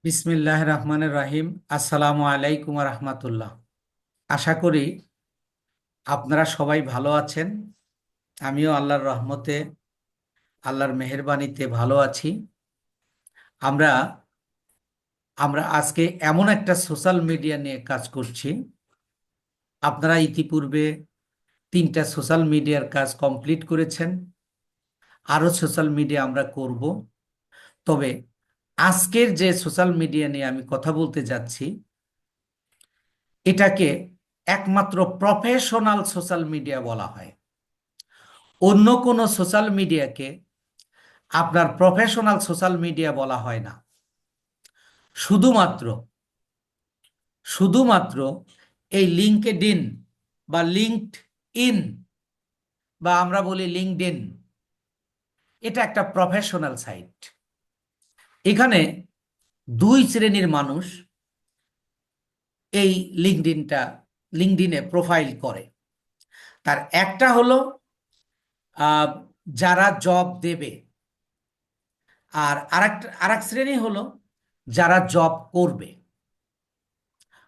বিসমিল্লাহ রহমানের রাহিম। আসসালামু আলাইকুম রহমতুল্লাহ। আশা করি আপনারা সবাই ভালো আছেন। আমিও আল্লাহর রহমতে, আল্লাহর মেহেরবানিতে ভালো আছি। আমরা আমরা আজকে এমন একটা সোশ্যাল মিডিয়া নিয়ে কাজ করছি। আপনারা ইতিপূর্বে 3টা সোশ্যাল মিডিয়ার কাজ কমপ্লিট করেছেন। আরও সোশ্যাল মিডিয়া আমরা করব। তবে আজকের যে সোশ্যাল মিডিয়া নিয়ে আমি কথা বলতে যাচ্ছি, এটাকে একমাত্র প্রফেশনাল সোশ্যাল মিডিয়া বলা হয়। অন্য কোনো সোশ্যাল মিডিয়াকে আপনার প্রফেশনাল সোশ্যাল মিডিয়া বলা হয় না। শুধুমাত্র শুধুমাত্র এই লিঙ্কডইন বা লিঙ্কড ইন, বা আমরা বলি লিঙ্কডইন, এটা একটা প্রফেশনাল সাইট। এখানে দুই শ্রেণীর মানুষ এই লিঙ্কডইনে প্রোফাইল করে। তার একটা হলো যারা জব দেবে, আর আরেক শ্রেণী হলো যারা জব করবে।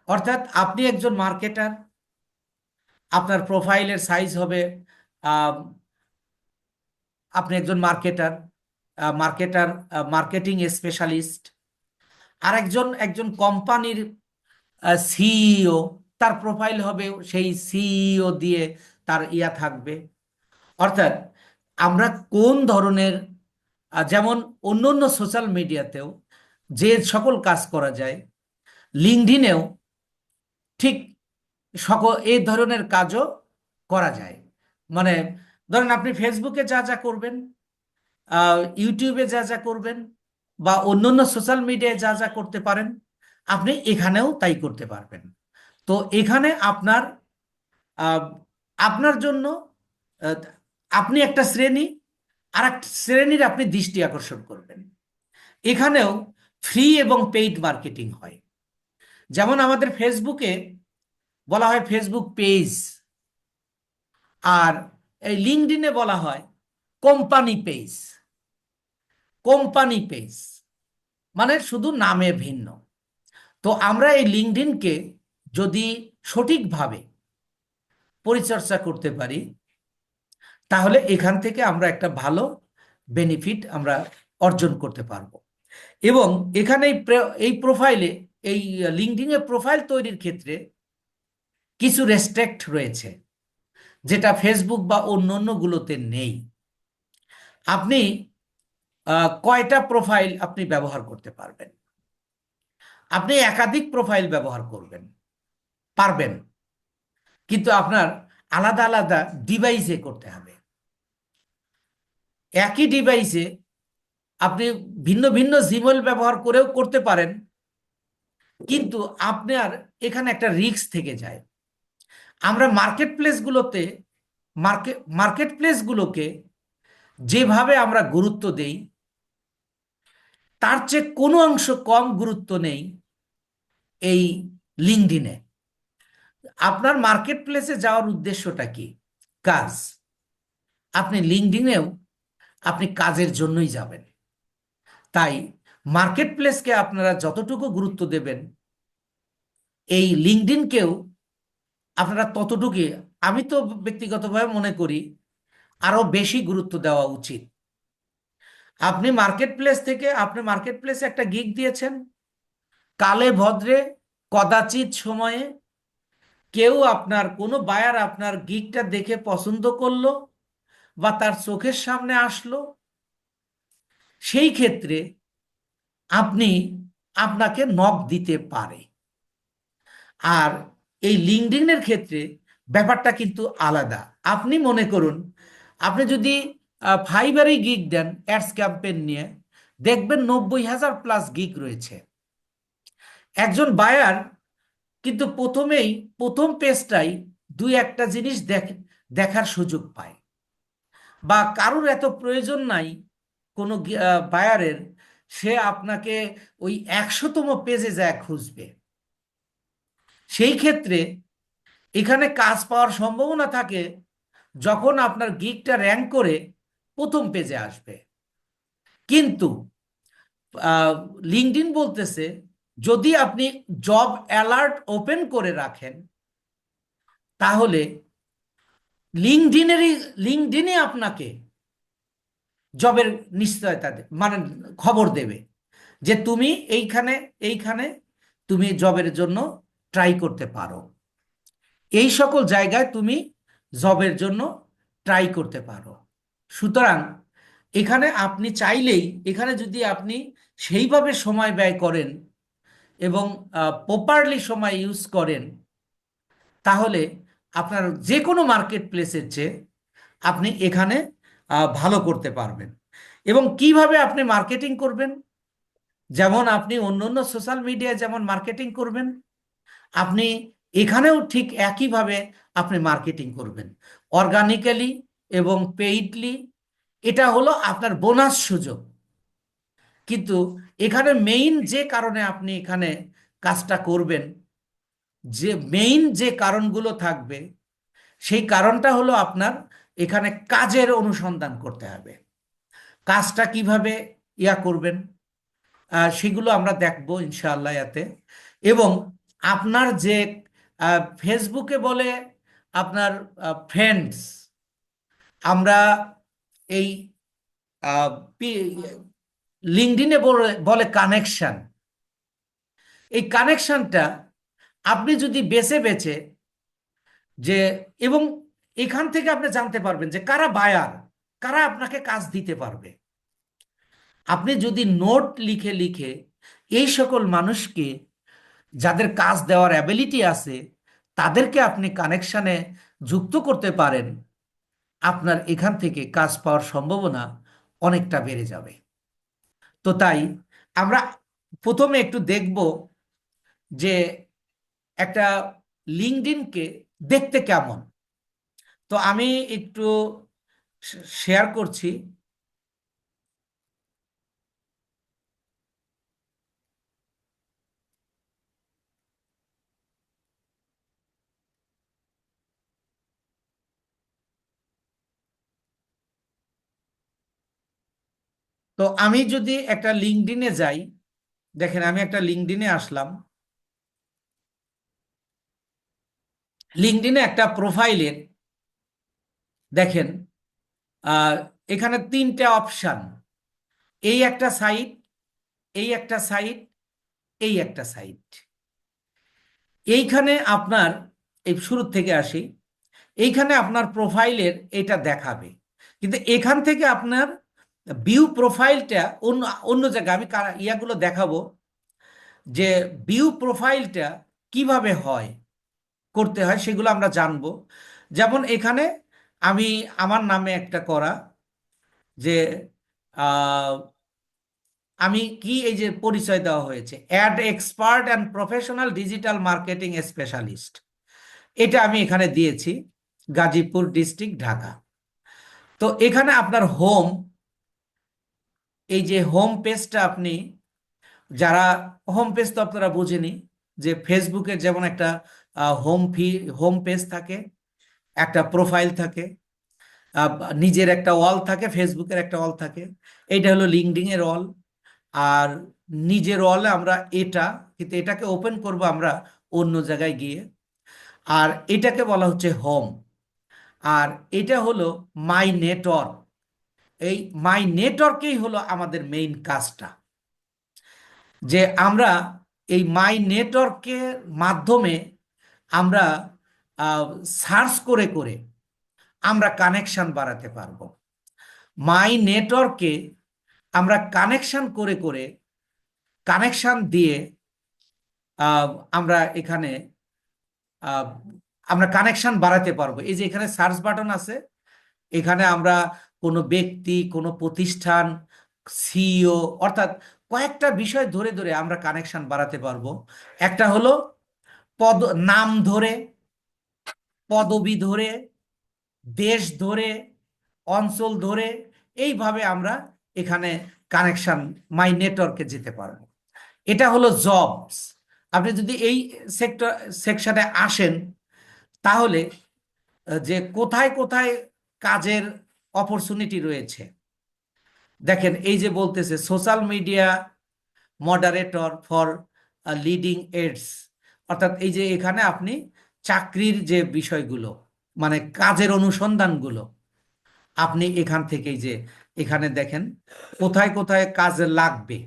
অর্থাৎ আপনি একজন মার্কেটার, আপনার প্রোফাইলের সাইজ হবে, আহ, আপনি একজন মার্কেটার মার্কেটিং স্পেশালিস্ট। আর একজন কোম্পানির সিইও, তার প্রোফাইল হবে সেই সিইও দিয়ে তার থাকবে। অর্থাৎ আমরা কোন ধরনের, যেমন অন্য অন্য সোশ্যাল মিডিয়াতেও যে সকল কাজ করা যায়, লিঙ্কডইনেও ঠিক সকল এই ধরনের কাজও করা যায়। মানে ধরেন আপনি ফেসবুকে যা যা করবেন, ইউটিউবে যা যা করবেন, বা অন্যান্য সোশ্যাল মিডিয়ায় যা যা করতে পারেন, আপনি এখানেও তাই করতে পারবেন। তো এখানে আহ, আপনার জন্য আহ, আপনি একটা শ্রেণী, আর এক শ্রেণীর আপনি দৃষ্টি আকর্ষণ করবেন। এখানেও ফ্রি এবং পেইড মার্কেটিং হয়। যেমন আমাদের ফেসবুকে বলা হয় ফেসবুক পেজ, আর এই লিঙ্কডইনে বলা হয় কোম্পানি পেজ। কোম্পানি পেজ মানে শুধু নামে ভিন্ন। তো আমরা এই লিঙ্কডইনকে যদি সঠিকভাবে পরিচর্যা করতে পারি, তাহলে এখান থেকে আমরা একটা ভালো বেনিফিট আমরা অর্জন করতে পারবো। এবং এখানে এই প্রোফাইলে, এই লিঙ্কডইনে প্রোফাইল তৈরির ক্ষেত্রে কিছু রেস্ট্রিক্ট রয়েছে, যেটা ফেসবুক বা অন্য অন্যগুলোতে নেই। আপনি কয়টা প্রোফাইল আপনি ব্যবহার করতে পারবেন? আপনি একাধিক প্রোফাইল ব্যবহার করবেন পারবেন, কিন্তু আপনার আলাদা আলাদা ডিভাইসে করতে হবে। একই ডিভাইসে আপনি ভিন্ন ভিন্ন জিমেল ব্যবহার করেও করতে পারেন, কিন্তু আপনার এখানে একটা রিস্ক থেকে যায়। আমরা মার্কেট প্লেসগুলোকে যেভাবে আমরা গুরুত্ব দেই, তার চেয়ে কোনো অংশ কম গুরুত্ব নেই এই লিঙ্কডইনে। আপনার মার্কেট প্লেসে যাওয়ার উদ্দেশ্যটা কি? কাজ। আপনি লিঙ্কডইনেও আপনি কাজের জন্যই যাবেন। তাই মার্কেট প্লেসকে আপনারা যতটুকু গুরুত্ব দেবেন, এই লিঙ্কডইনকেও আপনারা ততটুকু, আমি তো ব্যক্তিগতভাবে মনে করি আরো বেশি গুরুত্ব দেওয়া উচিত। আপনি মার্কেট প্লেসে একটা গিগ দিয়েছেন, কালে ভদ্রে কদাচিৎ সময়ে কেউ আপনার কোনো বায়ার আপনার গিগটা দেখে পছন্দ করলো বা তার চোখের সামনে আসলো, সেই ক্ষেত্রে আপনি আপনাকে নক দিতে পারে। আর এই লিঙ্কডইনের ক্ষেত্রে ব্যাপারটা কিন্তু আলাদা। আপনি মনে করুন, আপনি যদি ফাইবারে গিগ দেন অ্যাডস ক্যাম্পেইন নিয়ে, দেখবেন 90,000+ গিগ রয়েছে। একজন বায়ার কিন্তু প্রথম পেজটাই দুই একটা জিনিস দেখার সুযোগ পায়, বা কারোর এত প্রয়োজন নাই কোনো বায়ারের, সে আপনাকে ওই 100তম পেজে যায় খুঁজবে। সেই ক্ষেত্রে এখানে কাজ পাওয়ার সম্ভাবনা থাকে যখন আপনার গিগটা র্যাঙ্ক করে প্রথম পেজে আসবে। কিন্তু লিঙ্কডইন বলতেছে যদি আপনি জব অ্যালার্ট ওপেন করে রাখেন তাহলে লিঙ্কডইনই আপনাকে জবের নিশ্চয়তা মানে খবর দেবে যে তুমি এইখানে এইখানে তুমি জবের জন্য ট্রাই করতে পারো, এই সকল জায়গায় তুমি জবের জন্য ট্রাই করতে পারো। সুতরাং এখানে আপনি চাইলেই, এখানে যদি আপনি সেইভাবে সময় ব্যয় করেন এবং প্রপারলি সময় ইউজ করেন তাহলে আপনার যে কোনো মার্কেট প্লেসের চেয়ে আপনি এখানে ভালো করতে পারবেন। এবং কিভাবে আপনি মার্কেটিং করবেন, যেমন আপনি অন্য অন্য সোশ্যাল মিডিয়ায় যেমন মার্কেটিং করবেন আপনি এখানেও ঠিক একইভাবে আপনি মার্কেটিং করবেন, অর্গানিক্যালি এবং পেইডলি। এটা হলো আপনার বোনাস সুযোগ। কিন্তু এখানে মেইন যে কারণে আপনি এখানে কাজটা করবেন, যে মেইন যে কারণগুলো থাকবে সেই কারণটা হলো আপনার এখানে কাজের অনুসন্ধান করতে হবে। কাজটা কিভাবে করবেন সেগুলো আমরা দেখবো ইনশাআল্লাহ এতে। এবং আপনার যে ফেসবুকে বলে আপনার ফ্রেন্ডস, আমরা এই লিঙ্কডইনে বলে কানেকশন, এই কানেকশনটা আপনি যদি বেছে বেছে যে, এবং এখান থেকে আপনি জানতে পারবেন যে কারা বায়ার, কারা আপনাকে কাজ দিতে পারবে। আপনি যদি নোট লিখে লিখে এই সকল মানুষকে, যাদের কাজ দেওয়ার অ্যাবিলিটি আছে, তাদেরকে আপনি কানেকশনে যুক্ত করতে পারেন, আপনার এখান থেকে কাজ পাওয়ার সম্ভাবনা অনেকটা বেড়ে যাবে। তো তাই আমরা প্রথমে একটু দেখব যে একটা লিঙ্কডইনকে দেখতে কেমন। তো আমি একটু শেয়ার করছি। তো আমি যদি একটা লিঙ্কডইনে যাই, দেখেন আমি একটা লিঙ্কডইনে আসলাম। লিঙ্কডইনে একটা প্রোফাইলের দেখেন এখানে তিনটে অপশান, এই একটা সাইট, এই একটা সাইট, এই একটা সাইট। এইখানে আপনার, এই শুরু থেকে আসি, এইখানে আপনার প্রোফাইলের এটা দেখাবে, কিন্তু এখান থেকে আপনার ভিউ প্রোফাইলটা অন্য অন্য জায়গায় আমি ইয়াগুলো দেখাবো যে ভিউ প্রোফাইলটা কিভাবে হয়, করতে হয়, সেগুলো আমরা জানবো। যেমন এখানে আমি আমার নামে একটা করা যে আমি কি, এই যে পরিচয় দেওয়া হয়েছে ad expert and professional digital marketing specialist, এটা আমি এখানে দিয়েছি, গাজীপুর ডিস্ট্রিক্ট, ঢাকা। তো এখানে আপনার হোম, এই যে হোম পেজটা, আপনি যারা হোম পেজ তো আপনারা বুঝেনি যে ফেসবুকের যেমন একটা হোম পেজ থাকে, একটা প্রোফাইল থাকে, নিজের একটা ওয়াল থাকে, ফেসবুকের একটা ওয়াল থাকে, এইটা হলো লিঙ্কডইন এর ওয়াল। আর নিজের ওয়ালে আমরা এটা, কিন্তু এটাকে ওপেন করব আমরা অন্য জায়গায় গিয়ে। আর এটাকে বলা হচ্ছে হোম। আর এটা হলো মাই নেটওয়ার্ক। এই মাই নেটওয়ার্কেই হলো আমাদের মেইন কাজটা, যে আমরা এই মাই নেটওয়ার্কের মাধ্যমে আমরা সার্চ করে করে আমরা কানেকশন বাড়াতে পারবো। মাই নেটওয়ার্কে আমরা কানেকশন করে করে, কানেকশন দিয়ে আমরা এখানে আমরা কানেকশন বাড়াতে পারবো। এই যে এখানে সার্চ বাটন আছে, এখানে আমরা কোনো ব্যক্তি, কোনো প্রতিষ্ঠান, সিইও, অর্থাৎ কয়েকটা বিষয় ধরে ধরে আমরা কানেকশন বাড়াতে পারবো। একটা হলো পদ, নাম ধরে, পদবি ধরে, দেশ ধরে, অঞ্চল ধরে, এইভাবে আমরা এখানে কানেকশন মাই নেটওয়ার্কে যেতে পারবো। এটা হলো জবস। আপনি যদি এই সেকশনে আসেন তাহলে যে কোথায় কোথায় কাজের অপরচুনিটি রয়েছে, দেখেন এই যে বলতেছে social media moderator for leading ads, অর্থাৎ এই যে এখানে আপনি চাকরির যে বিষয়গুলো, মানে কাজের অনুসন্ধানগুলো আপনি এখান থেকেই যে এখানে দেখেন কোথায় কোথায় কাজে লাগবে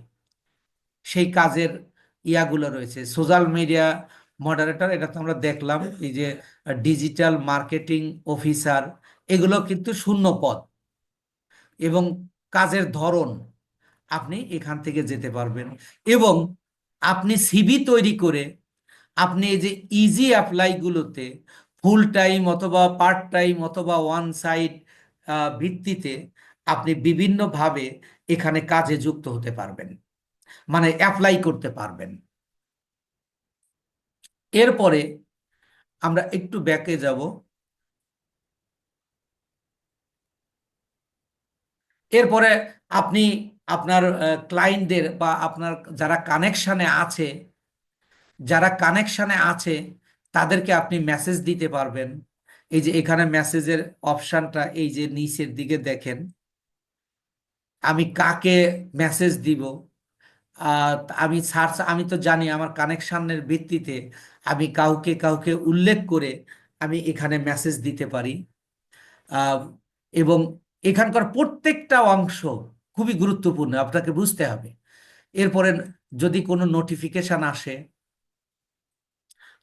সেই কাজের ইয়াগুলো রয়েছে। সোশ্যাল মিডিয়া মডারেটর, এটা তো আমরা দেখলাম। এই যে ডিজিটাল মার্কেটিং অফিসার, এগুলো কিন্তু শূন্য পদ, এবং কাজের ধরন আপনি এখান থেকে যেতে পারবেন। এবং আপনি সিভি তৈরি করে আপনি এই যে ইজি অ্যাপ্লাইগুলোতে ফুল টাইম অথবা পার্ট টাইম অথবা ওয়ান সাইড ভিত্তিতে আপনি বিভিন্নভাবে এখানে কাজে যুক্ত হতে পারবেন, মানে অ্যাপ্লাই করতে পারবেন। এরপরে আমরা একটু ব্যাকে যাব। এরপরে আপনি আপনার ক্লায়েন্টদের বা আপনার যারা কানেকশানে আছে, যারা কানেকশানে আছে তাদেরকে আপনি মেসেজ দিতে পারবেন। এই যে এখানে মেসেজের অপশানটা এই যে নিচের দিকে দেখেন, আমি কাকে মেসেজ দিব। আহ, আমি সার্চ, আমি তো জানি আমার কানেকশনের ভিত্তিতে আমি কাউকে কাউকে উল্লেখ করে আমি এখানে মেসেজ দিতে পারি। আহ, এবং এখানকার প্রত্যেকটা অংশ খুবই গুরুত্বপূর্ণ, আপনাকে বুঝতে হবে। এরপরে যদি কোনো নোটিফিকেশন আসে,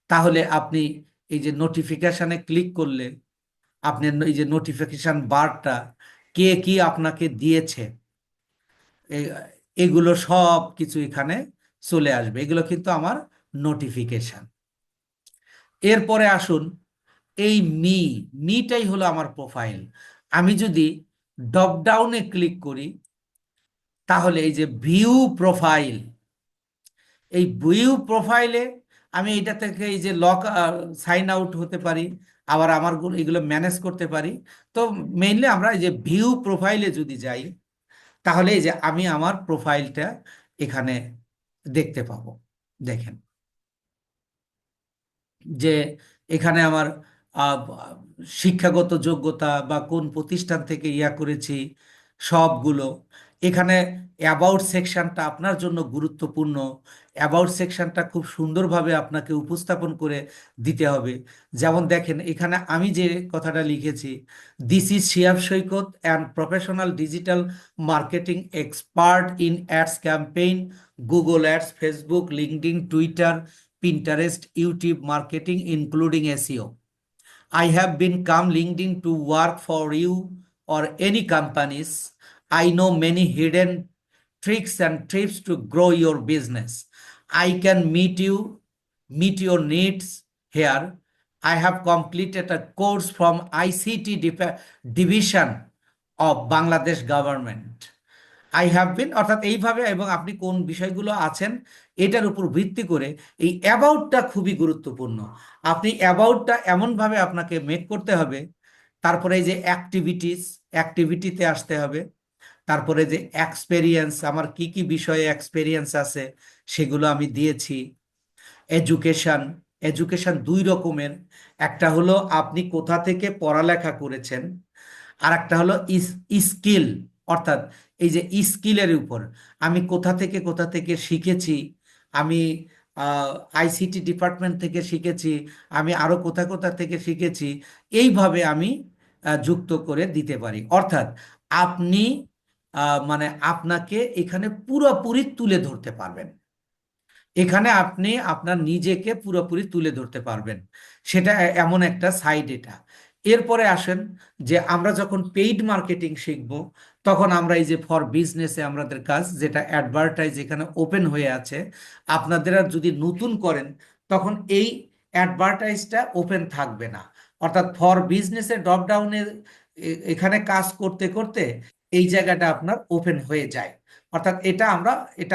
তাহলে আপনি এই যে নোটিফিকেশনে ক্লিক করলে আপনি এই যে নোটিফিকেশন বারটা কে কি আপনাকে দিয়েছে, এ- এগুলো সব কিছু এখানে চলে আসবে। এগুলো কিন্তু আমার নোটিফিকেশন। এরপরে আসুন, এই মি মিটাই হলো আমার প্রোফাইল। আমি যদি ড্রপ ডাউনে ক্লিক করি, তাহলে এই যে ভিউ প্রোফাইল, এই ভিউ প্রোফাইলে আমি এটা থেকে এই যে লক সাইন আউট হতে পারি, আবার আমার এগুলো ম্যানেজ করতে পারি। তো মেইনলি আমরা এই যে ভিউ প্রোফাইলে যদি যাই, তাহলে এই যে আমি আমার প্রোফাইলটা এখানে দেখতে পাবো। দেখেন যে এখানে আমার আহ, শিক্ষাগত যোগ্যতা বা কোন প্রতিষ্ঠান থেকে ইয়া করেছি সবগুলো এখানে। অ্যাবাউট সেকশনটা আপনার জন্য গুরুত্বপূর্ণ। অ্যাবাউট সেকশনটা খুব সুন্দরভাবে আপনাকে উপস্থাপন করে দিতে হবে। যেমন দেখেন এখানে আমি যে কথাটা লিখেছি, this is Shihab Saikat and professional digital marketing expert in ads campaign, Google ads, Facebook, LinkedIn, Twitter, Pinterest, YouTube marketing, including SEO. I have been come LinkedIn to work for you or any companies. I know many hidden tricks and tips to grow your business. I can meet your needs here. I have completed a course from ICT division of Bangladesh government. I have been, অর্থাৎ এইভাবে, এবং আপনি কোন বিষয়গুলো আছেন এটার উপর ভিত্তি করে এই অ্যাবাউটটা খুবই গুরুত্বপূর্ণ। আপনি অ্যাবাউটটা এমনভাবে আপনাকে মেক করতে হবে। তারপরে এই যে অ্যাক্টিভিটিতে আসতে হবে। তারপরে যে এক্সপেরিয়েন্স, আমার কি কি বিষয়ে এক্সপেরিয়েন্স আছে সেগুলো আমি দিয়েছি। এডুকেশন, এডুকেশন দুই রকমের। একটা হলো আপনি কোথা থেকে পড়ালেখা করেছেন, আর একটা হলো স্কিল, অর্থাৎ এই যে স্কিলের উপর আমি কোথা থেকে শিখেছি। আমি আইসিটি ডিপার্টমেন্ট থেকে শিখেছি, আমি আরো কোথা থেকে শিখেছি। এইভাবে আমি যুক্ত করে দিতে পারি। অর্থাৎ আপনি মানে আপনাকে এখানে পুরোপুরি তুলে ধরতে পারবেন। এখানে আপনি আপনার নিজেকে পুরোপুরি তুলে ধরতে পারবেন। সেটা এমন একটা সাইড এটা। এরপরে আসেন যে আমরা যখন পেইড মার্কেটিং শিখব, তখন আমরা এই যে ফর বিজনেসে আমাদের কাজ যেটা অ্যাডভার্টাইজ এখানে ওপেন হয়ে আছে, আপনাদের আর যদি নতুন করেন তখন এই অ্যাডভার্টাইজটা ওপেন থাকবে না। অর্থাৎ ফর বিজনেসে ড্রপ ডাউনে এখানে কাজ করতে করতে এই জায়গাটা আপনার ওপেন হয়ে যায়। অর্থাৎ এটা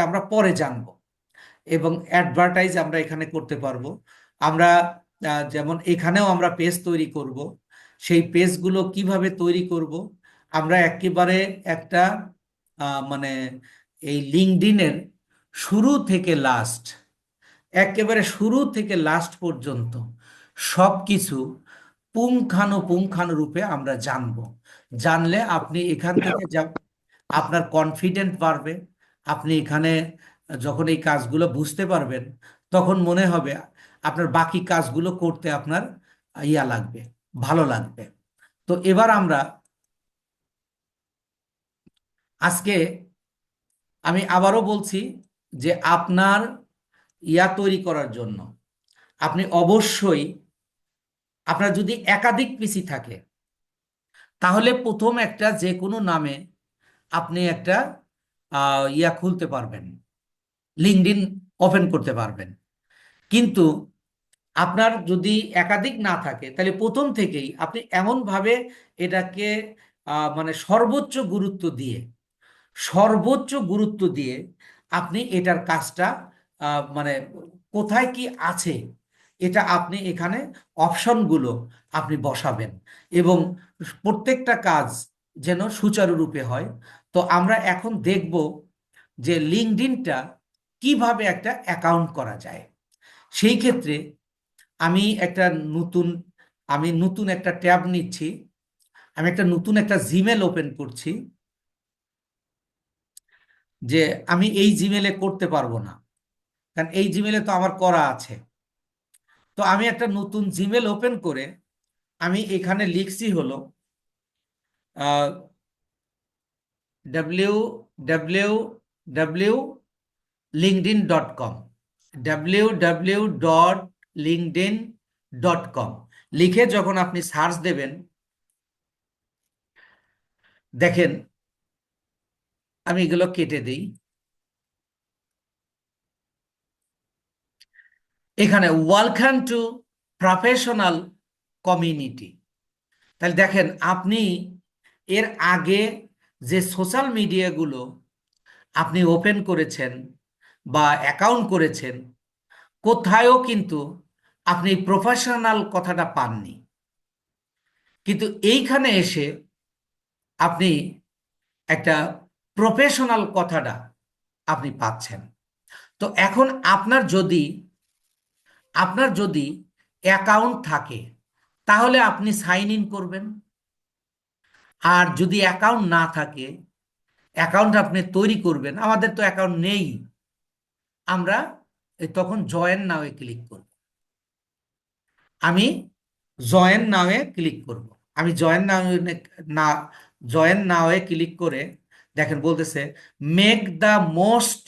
আমরা পরে জানবো। এবং অ্যাডভার্টাইজ আমরা এখানে করতে পারবো। আমরা যেমন এখানেও আমরা পেজ তৈরি করব। সেই পেজগুলো কিভাবে তৈরি করব, আমরা একেবারে একটা মানে এই লিঙ্কডইনের শুরু থেকে লাস্ট, একেবারে শুরু থেকে লাস্ট পর্যন্ত সব কিছু পুঙ্খানুপুঙ্খানুরূপে আমরা জানবো। জানলে আপনি এখান থেকে যা আপনার কনফিডেন্ট বাড়বে। আপনি এখানে যখন এই কাজগুলো বুঝতে পারবেন, তখন মনে হবে আপনার বাকি কাজগুলো করতে আপনার ইয়া লাগবে, ভালো লাগবে। তো এবার আমরা আজকে, আমি আবারও বলছি যে আপনার ইয়া তৈরি করার জন্য আপনি অবশ্যই, আপনার যদি একাধিক পিসি থাকে তাহলে প্রথম একটা যে কোনো নামে আপনি একটা ইয়া খুলতে পারবেন, লিঙ্কডইন ওপেন করতে পারবেন। কিন্তু আপনার যদি একাধিক না থাকে তাহলে প্রথম থেকেই আপনি এমনভাবে এটাকে মানে সর্বোচ্চ গুরুত্ব দিয়ে আপনি এটার কাজটা মানে কোথায় কি আছে এটা আপনি এখানে অপশনগুলো আপনি বসাবেন, এবং প্রত্যেকটা কাজ যেন সুচারুরূপে হয়। তো আমরা এখন দেখব যে লিঙ্কডইনটা কিভাবে একটা অ্যাকাউন্ট করা যায়। সেই ক্ষেত্রে আমি একটা নতুন আমি নতুন একটা ট্যাব নিচ্ছি, আমি একটা নতুন একটা জিমেল ওপেন করছি। যে আমি এই জিমেলে করতে পারবো না, কারণ এই জিমেলে তো আমার করা আছে। তো আমি একটা নতুন জিমেল ওপেন করে আমি এখানে লিখছি হলো www.linkedin.com, www.linkedin.com লিখে যখন আপনি সার্চ দেবেন, দেখেন আমি এগুলো কেটে দিই। এখানে ওয়েলকাম টু প্রফেশনাল কমিউনিটি। তাহলে দেখেন আপনি এর আগে যে সোশ্যাল মিডিয়াগুলো আপনি ওপেন করেছেন বা অ্যাকাউন্ট করেছেন, কোথায়ও কিন্তু আপনি প্রফেশনাল কথাটা পাননি, কিন্তু এইখানে এসে আপনি একটা প্রফেশনাল কথাটা আপনি পাচ্ছেন। তো এখন আপনার যদি অ্যাকাউন্ট থাকে তাহলে আপনি সাইন ইন করবেন, আর যদি অ্যাকাউন্ট না থাকে অ্যাকাউন্ট আপনি তৈরি করবেন। আমাদের তো অ্যাকাউন্ট নেই, আমরা তখন জয়েন নাও ক্লিক করব। আমি জয়েন নাওয়ে ক্লিক করব। আমি না জয়েন নাওয়ে ক্লিক করে দেখেন বলতেছে make the most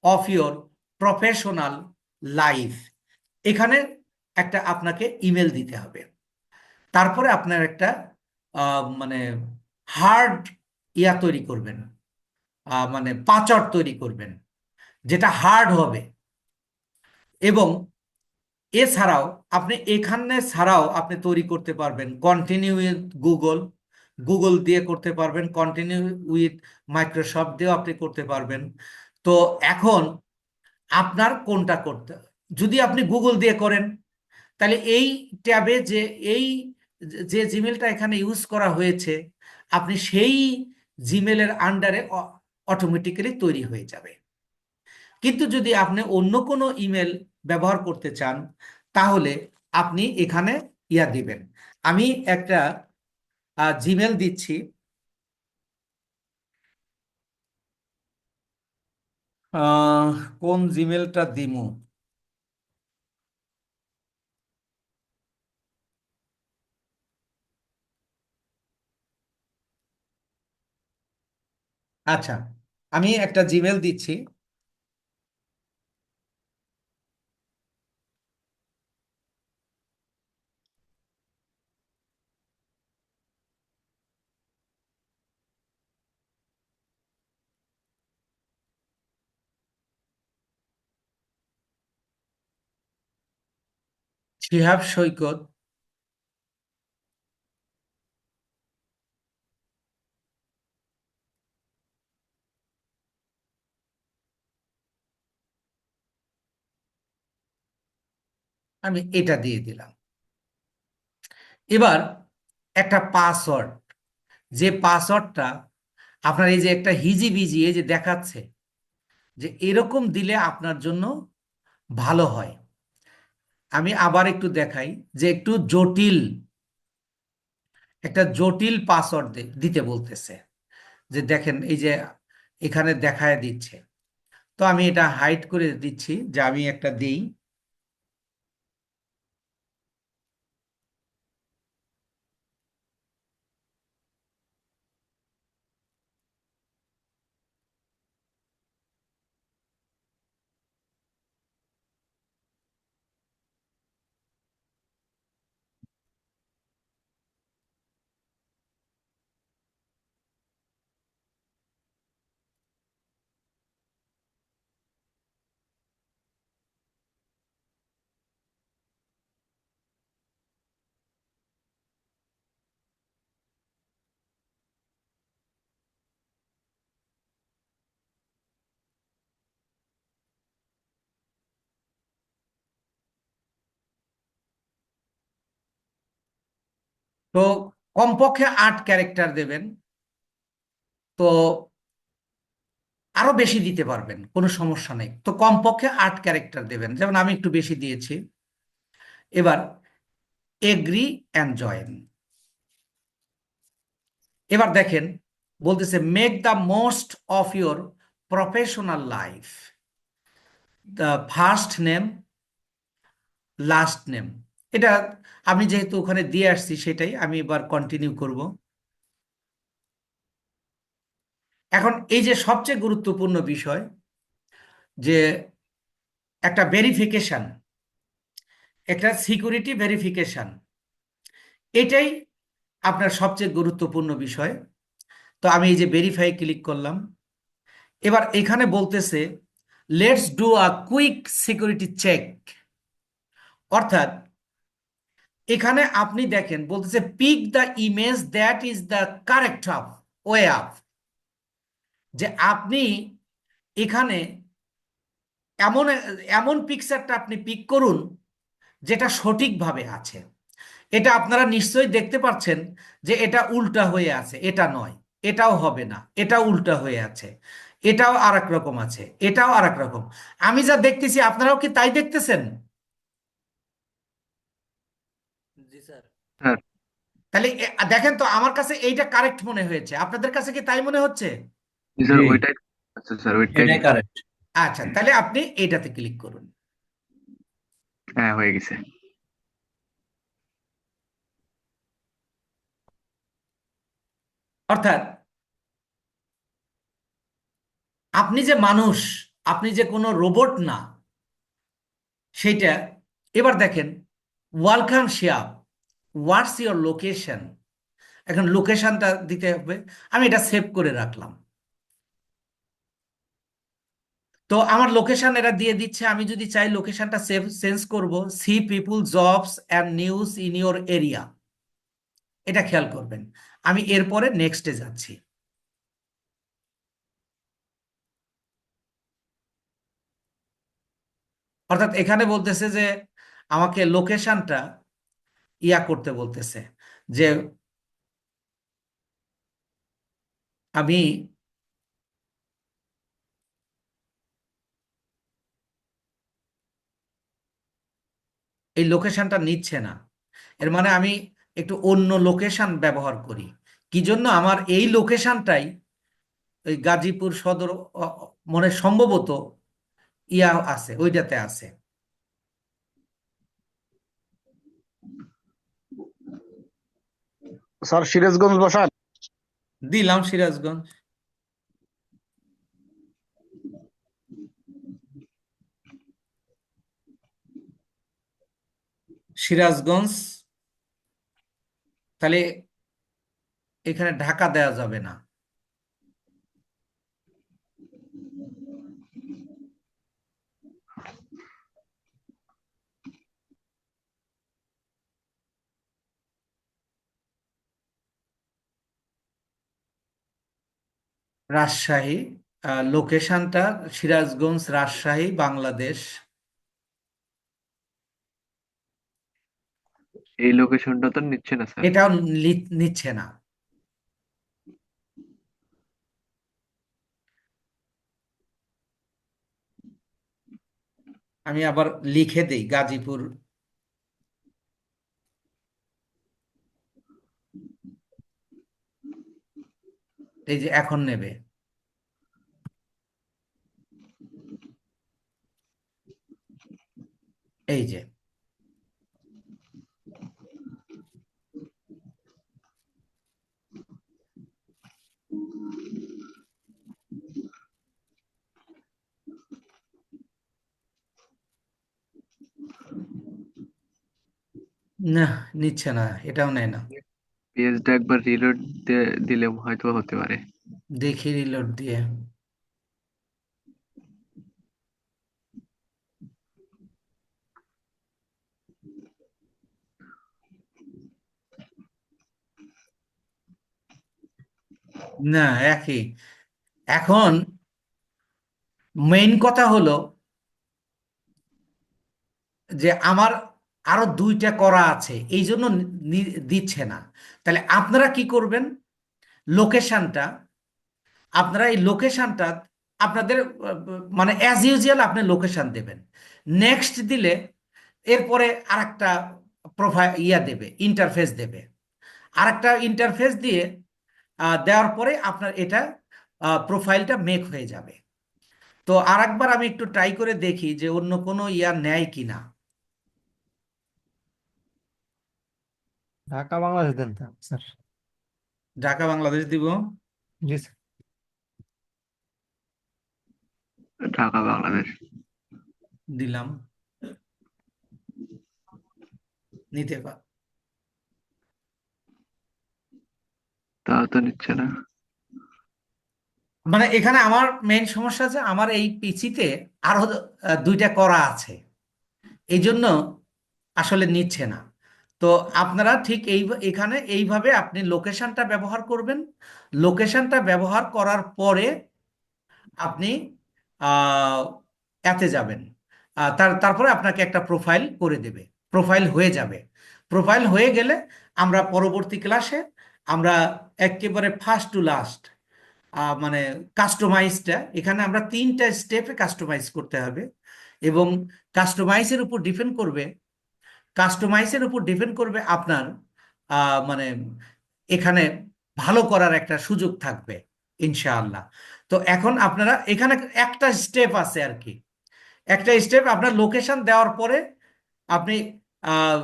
of your professional life. এখানে একটা আপনাকে ইমেল দিতে হবে, তারপরে আপনার একটা মানে হার্ড ইয়া তৈরি করবেন, মানে পাসওয়ার্ড তৈরি করবেন যেটা হার্ড হবে। এবং এছাড়াও আপনি এখানে ছাড়াও আপনি তৈরি করতে পারবেন কন্টিনিউ উইথ গুগল, গুগল দিয়ে করতে পারবেন, কন্টিনিউ উইথ মাইক্রোসফট দিয়েও আপনি করতে পারবেন। তো এখন আপনার কোনটা করতে, যদি আপনি গুগল দিয়ে করেন তাহলে এই ট্যাবে এই যে জিমেলটা এখানে ইউজ করা হয়েছে আপনি সেই জিমেলের আন্ডারে অটোমেটিক্যালি তৈরি হয়ে যাবে। কিন্তু যদি আপনি অন্য কোনো ইমেল ব্যবহার করতে চান তাহলে আপনি এখানে ইয়া দিবেন। আমি একটা জিমেল দিচ্ছি, আহ, কোন জিমেলটা দিমু। আচ্ছা, আমি একটা জিমেল দিচ্ছি। শিহাব সৈকত। আমি এটা দিয়ে দিলাম। এবার একটা পাসওয়ার্ড, যে পাসওয়ার্ডটা আপনার এই যে একটা হিজিবিজি এই যে দেখাচ্ছে, যে এরকম দিলে আপনার জন্য ভালো হয়। আমি আবার একটু দেখাই, যে একটু জটিল, একটা জটিল পাসওয়ার্ড দিতে বলতেছে। যে দেখেন এই যে এখানে দেখায় দিচ্ছে। তো আমি এটা হাইড করে দিচ্ছি, যে আমি একটা দিই। তো কমপক্ষে 8 ক্যারেক্টার দেবেন। তো আরো বেশি দিতে পারবেন, কোনো সমস্যা নেই, তো কমপক্ষে 8 ক্যারেক্টার দেবেন, যেমন আমি একটু বেশি দিয়েছি। এবার এগ্রি অ্যান্ড জয়েন। এবার দেখেন, বলতেছে make the most of your professional life, the first name, last name. এটা আমি যেহেতু ওখানে দিয়ে আসছি, সেটাই আমি এবার কন্টিনিউ করব। এখন এই যে সবচেয়ে গুরুত্বপূর্ণ বিষয়, যে একটা ভেরিফিকেশন, একটা সিকিউরিটি ভেরিফিকেশন, এটাই আপনার সবচেয়ে গুরুত্বপূর্ণ বিষয়। তো আমি এই যে ভেরিফাই ক্লিক করলাম। এবার এখানে বলতেছে let's do a quick security check. অর্থাৎ এখানে আপনি দেখেন বলতেছে pick the image that is the correct of way of, যে আপনি এখানে এমন এমন পিকচারটা আপনি পিক করুন যেটা সঠিকভাবে আছে। এটা আপনারা নিশ্চয়ই দেখতে পাচ্ছেন যে এটা উল্টা হয়ে আছে, এটা নয়, এটাও হবে না, এটা উল্টা হয়ে আছে, এটাও আর এক রকম আছে, এটাও আর এক রকম। আমি যা দেখতেছি আপনারাও কি তাই দেখতেছেন? জি স্যার। হ্যাঁ। তাহলে দেখেন তো, আমার কাছে এইটা কারেক্ট মনে হয়েছে, আপনাদের কাছে কি তাই মনে হচ্ছে? জি স্যার, জি, ওইটাই। আচ্ছা স্যার, ওইটাই এটাই দিন। কারেক্ট। আচ্ছা, তাহলে আপনি এইটাতে ক্লিক করুন। হ্যাঁ, হয়ে গেছে। অর্থাৎ আপনি যে মানুষ, আপনি যে কোনো রোবট না, সেইটা। এবার দেখেন, welcome Shiyab, what's your location. এখন লোকেশনটা দিতে হবে, আমি এটা সেভ করে রাখলাম। তো আমার লোকেশন এরা দিয়ে দিচ্ছে, আমি যদি চাই লোকেশনটা সেভ চেঞ্জ করব, see people jobs and news in your area, এটা খেয়াল করবেন। আমি এরপরে নেক্সটে যাচ্ছি। অর্থাৎ এখানে বলতেছে যে আমাকে লোকেশনটা ইয়া করতে বলতেছে, যে আমি এই লোকেশনটা নিচ্ছে না। এর মানে আমি একটু অন্য লোকেশন ব্যবহার করি। কি জন্য আমার এই লোকেশনটাই ওই গাজীপুর সদর, মনে সম্ভবত ইয়া আছে, ওইটাতে আছে। স্যার সিরাজগঞ্জ বসান। দিলাম সিরাজগঞ্জ। সিরাজগঞ্জ, তাহলে এখানে ঢাকা দেওয়া যাবে না। রাজশাহী, লোকেশনটা সিরাজগঞ্জ, রাজশাহী, বাংলাদেশ। এই লোকেশনটা তো নিচ্ছে না স্যার। এটাও নিচ্ছে না। আমি আবার লিখে দেই গাজীপুর। এই যে এখন নেবে। এই যে না, নিচ্ছে না, এটাও নেয় না। পেজটা একবার রিলোড দিলে হয়তো হতে পারে। দেখি রিলোড দিয়ে। না, একই। এখন মেইন কথা হলো যে আমার আরো দুইটা করা আছে, এই জন্য দিচ্ছে না। তাহলে আপনারা কি করবেন? লোকেশনটা, আপনারা এই লোকেশনটা আপনাদের মানে অ্যাজ ইউজুয়াল আপনি লোকেশন দেবেন। নেক্সট দিলে এরপরে আরেকটা প্রোফাইল দেবে, ইন্টারফেস দেবে। আরেকটা ইন্টারফেস দিয়ে দেওয়ার পরে আপনার এটা প্রোফাইলটা মেক হয়ে যাবে। তো আরেকবার আমি একটু ট্রাই করে দেখি যে অন্য কোনো নেয় কিনা। ঢাকা বাংলাদেশ দেন তো, স্যার। ঢাকা বাংলাদেশ দিব। জি স্যার। ঢাকা বাংলাদেশ দিলাম, নিতে পার। তাও তো নিচ্ছে না। মানে এখানে আমার মেইন সমস্যা আছে, আমার এই পিসিতে আরো দুইটা করা আছে, এই জন্য আসলে নিচ্ছে না। তো আপনারা ঠিক এখানে এইভাবে আপনি লোকেশনটা ব্যবহার করবেন। লোকেশনটা ব্যবহার করার পরে আপনি আহ, এতে যাবেন। তারপরে আপনাকে একটা প্রোফাইল করে দেবে, প্রোফাইল হয়ে যাবে। প্রোফাইল হয়ে গেলে আমরা পরবর্তী ক্লাসে আমরা একেবারে ফার্স্ট টু লাস্ট মানে কাস্টমাইজটা, এখানে আমরা তিনটা স্টেপে কাস্টমাইজ করতে হবে। এবং কাস্টমাইজের উপর ডিপেন্ড করবে, কাস্টমাইজের উপর ডিপেন্ড করবে আপনার মানে এখানে ভালো করার একটা সুযোগ থাকবে ইনশাআল্লাহ। তো এখন আপনারা এখানে একটা স্টেপ আছে আর কি, একটা স্টেপ আপনার লোকেশন দেওয়ার পরে আপনি আহ,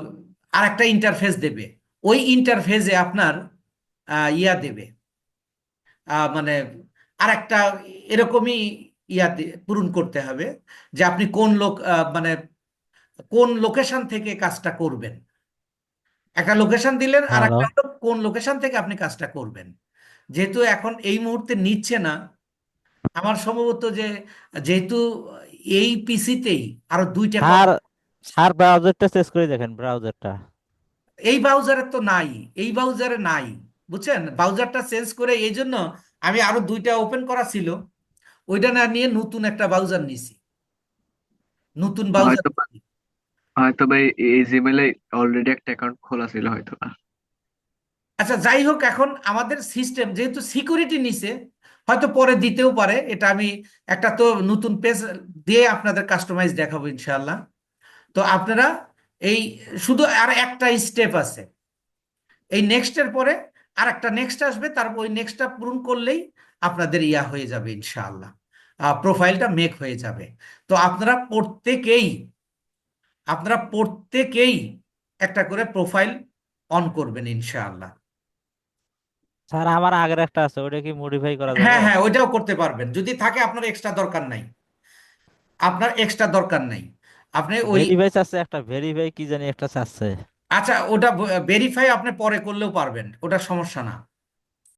আর একটা ইন্টারফেস দেবে। ওই ইন্টারফেসে আপনার দেবে মানে আর একটা এরকমই পূরণ করতে হবে যে আপনি কোন লোক মানে কোন লোকেশন থেকে কাজটা করবেন। একটা লোকেশন দিলেন, আর হ্যালো। একটা হলো কোন লোকেশন থেকে আপনি কাজটা করবেন। যেহেতু এখন এই মুহূর্তে নিচ্ছে না, আমার সম্ভবত যে যেহেতু এই পিসিতেই আরো দুইটা স্যার, স্যার ব্রাউজারটা চেক করে দেখেন, ব্রাউজারটা। এই ব্রাউজারে তো নাই, এই ব্রাউজারে নাই, বুঝছেন? ব্রাউজারটা চেঞ্জ করে এই জন্য আমি আরো দুইটা ওপেন করা ছিল, ওইটা না নিয়ে নতুন একটা ব্রাউজার নিছি, নতুন ব্রাউজার। হয়তো হয়তো ভাই এই জিমেলে অলরেডি একটা অ্যাকাউন্ট খোলা ছিল হয়তো বা। আচ্ছা, যাই হোক, এখন আমাদের সিস্টেম যেহেতু সিকিউরিটি নিছে, হয়তো পরে দিতেও পারে। এটা আমি একটা তো নতুন পেজ দিয়ে আপনাদের কাস্টমাইজ দেখাবো ইনশাআল্লাহ। তো আপনারা এই শুধু আর একটা স্টেপ আছে, এই নেক্সটের পরে আর একটা নেক্সট আসবে, তারপর ওই নেক্সটটা পূরণ করলেই আপনাদের হয়ে যাবে ইনশাআল্লাহ, প্রোফাইলটা মেক হয়ে যাবে। তো আপনারা প্রত্যেকেই একটা করে প্রোফাইল অন করবেন ইনশাআল্লাহ। স্যার আমার আগের একটা আছে, ওটা কি মডিফাই করা যাবে? হ্যাঁ, হ্যাঁ, ওইটাও করতে পারবেন যদি থাকে, আপনার এক্সট্রা দরকার নাই, আপনার এক্সট্রা দরকার নাই। আপনি ওই ভেরিফাই চাচ্ছে, একটা ভেরিফাই কি জানি একটা চাচ্ছে। আচ্ছা, ওটা ভেরিফাই আপনি পরে করলেও পারবেন, ওটা সমস্যা না।